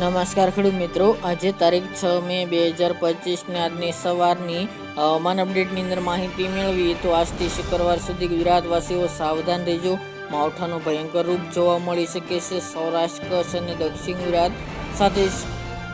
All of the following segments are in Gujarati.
નમસ્કાર ખેડૂત મિત્રો, આજે તારીખ 6 મે 2025 ને આજની સવારની હવામાન અપડેટની અંદર માહિતી મેળવી તો આજથી શુક્રવાર સુધી ગુજરાતવાસીઓ સાવધાન રહેજો. માવઠાનું ભયંકર રૂપ જોવા મળી શકે છે. સૌરાષ્ટ્ર, કચ્છ અને દક્ષિણ ગુજરાત સાથે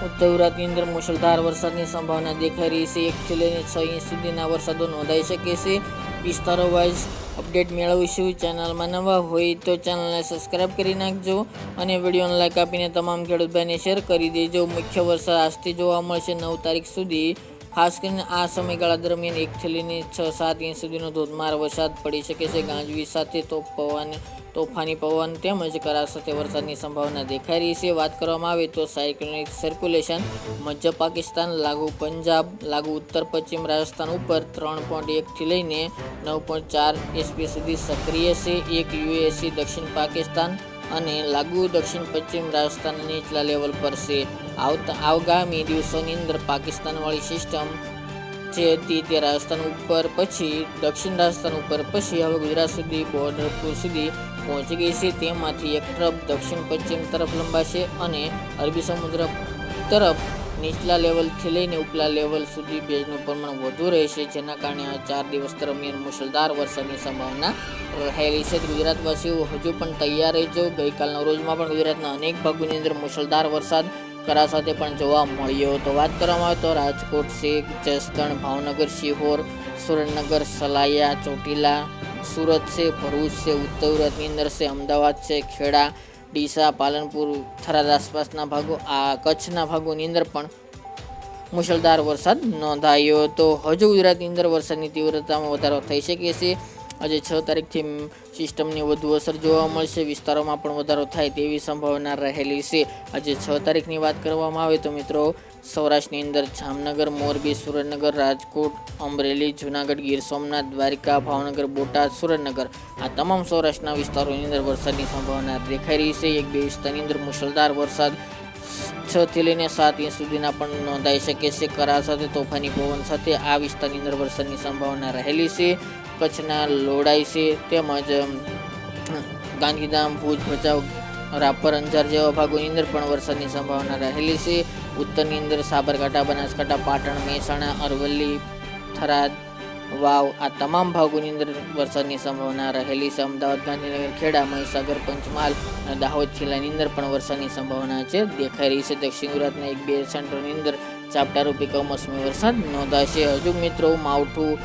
ઉત્તર ગુજરાતની અંદર મુશળધાર વરસાદની સંભાવના દેખાઈ રહી છે. 1 થી લઈને 6 ઇંચ સુધીના વરસાદો નોંધાઈ શકે છે. વિસ્તારો વાઇઝ અપડેટ મેળવીશું. ચેનલમાં નવા હોય તો ચેનલને સબસ્ક્રાઈબ કરી નાખજો અને વિડીયોને લાઈક આપીને તમામ ખેડૂત ભાઈને શેર કરી દેજો. મુખ્ય વરસાદ આજથી જોવા મળશે 9 તારીખ સુધી. ખાસ કરીને આ સમયગાળા દરમિયાન 1 થી લઈને 6-7 ઇંચ સુધીનો ધોધમાર વરસાદ પડી શકે છે. ગાજવીજ સાથે તોફાની પવન તેમજ કરા સાથે વરસાદની સંભાવના દેખાઈ રહી છે. વાત કરવામાં આવે તો સાયક્લોનિક સર્ક્યુલેશન મધ્ય પાકિસ્તાન, લાગુ પંજાબ, લાગુ ઉત્તર પશ્ચિમ રાજસ્થાન ઉપર 3.1 થી લઈને 9.4 એસપી સુધી સક્રિય છે. એક યુએસી દક્ષિણ પાકિસ્તાન અને લાગુ દક્ષિણ પશ્ચિમ રાજસ્થાન નીચલા લેવલ પર છે. આગામી દિવસોની અંદર પાકિસ્તાનવાળી સિસ્ટમ જે હતી તે રાજસ્થાન ઉપર, પછી દક્ષિણ રાજસ્થાન ઉપર, પછી હવે ગુજરાત સુધી બોર્ડર સુધી પહોંચી ગઈ છે. તેમાંથી એક ટ્રફ દક્ષિણ પશ્ચિમ તરફ લંબાશે અને અરબી સમુદ્ર તરફ નીચલા લેવલથી લઈને ઉપલા લેવલ સુધી ભેજનું પ્રમાણ વધુ રહેશે, જેના કારણે આ 4 દિવસ દરમિયાન મુશળધાર વરસાદની સંભાવના રહેલી છે. ગુજરાતવાસીઓ હજુ પણ તૈયાર રહેજો. ગઈકાલના રોજમાં પણ ગુજરાતના અનેક ભાગોની અંદર મુશળધાર વરસાદ કરા સાથે પણ જોવા મળ્યો. તો વાત કરવામાં આવે તો રાજકોટ છે, જસદણ, ભાવનગર, શિહોર, સુરેન્દ્રનગર, સલાયા, ચોટીલા, સુરત છે, ભરૂચ છે, ઉત્તર ગુજરાતની અંદર છે, અમદાવાદ છે, ખેડા, ડીસા, પાલનપુર, થરાદ આસપાસના ભાગો, આ કચ્છના ભાગોની અંદર પણ મુશળધાર વરસાદ નોંધાયો. તો હજુ ગુજરાતની અંદર વરસાદની તીવ્રતામાં વધારો થઈ શકે છે. આજે 6 તારીખથી સિસ્ટમની વધુ અસર જોવા મળશે. વિસ્તારોમાં પણ વધારો થાય તેવી સંભાવના રહેલી છે. આજે 6 તારીખની વાત કરવામાં આવે તો મિત્રો, સૌરાષ્ટ્રની અંદર જામનગર, મોરબી, સુરેન્દ્રનગર, રાજકોટ, અમરેલી, જૂનાગઢ, ગીર સોમનાથ, દ્વારકા, ભાવનગર, બોટાદ, સુરેન્દ્રનગર, આ તમામ સૌરાષ્ટ્રના વિસ્તારોની અંદર વરસાદની સંભાવના દેખાઈ રહી છે. 1-2 વિસ્તારની અંદર મુશળધાર વરસાદ 6 થી લઈને 7 ઇંચ સુધીના પણ નોંધાઈ શકે છે. કરા સાથે તોફાની પવન સાથે આ વિસ્તારની અંદર વરસાદની સંભાવના રહેલી છે. કચ્છના લોડાઈ છે, તેમજ ગાંધીધામ, ભુજ, ભચાઉ, રાપર, અંજાર જેવા ભાગોની અંદર પણ વરસાદની સંભાવના રહેલી છે. ઉત્તરની અંદર સાબરકાંઠા, બનાસકાંઠા, પાટણ, મહેસાણા, અરવલ્લી, થરાદ, વાવ, આ તમામ ભાગોની અંદર વરસાદની સંભાવના રહેલી છે. અમદાવાદ, ગાંધીનગર, ખેડા, મહીસાગર, પંચમહાલ અને દાહોદ જિલ્લાની અંદર પણ વરસાદની સંભાવના છે દેખાઈ રહી છે. દક્ષિણ ગુજરાતના 1-2 સેન્ટરોની અંદર ઝાપટારૂપી કમોસમી વરસાદ નોંધાશે. હજુ મિત્રો માવઠું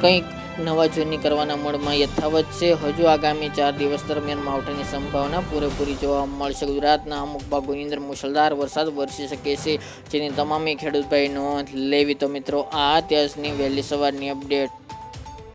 કંઈક નવા જૂની કરવાના મૂડમાં યથાવત છે. હજુ આગામી 4 દિવસ દરમિયાન માવઠાની સંભાવના પૂરેપૂરી જોવા મળશે. ગુજરાતના અમુક ભાગોની અંદર મુશળધાર વરસાદ વરસી શકે છે, જેની તમામે ખેડૂત ભાઈ નોંધ લેવી. તો મિત્રો, આ અત્યારની વહેલી સવારની અપડેટ.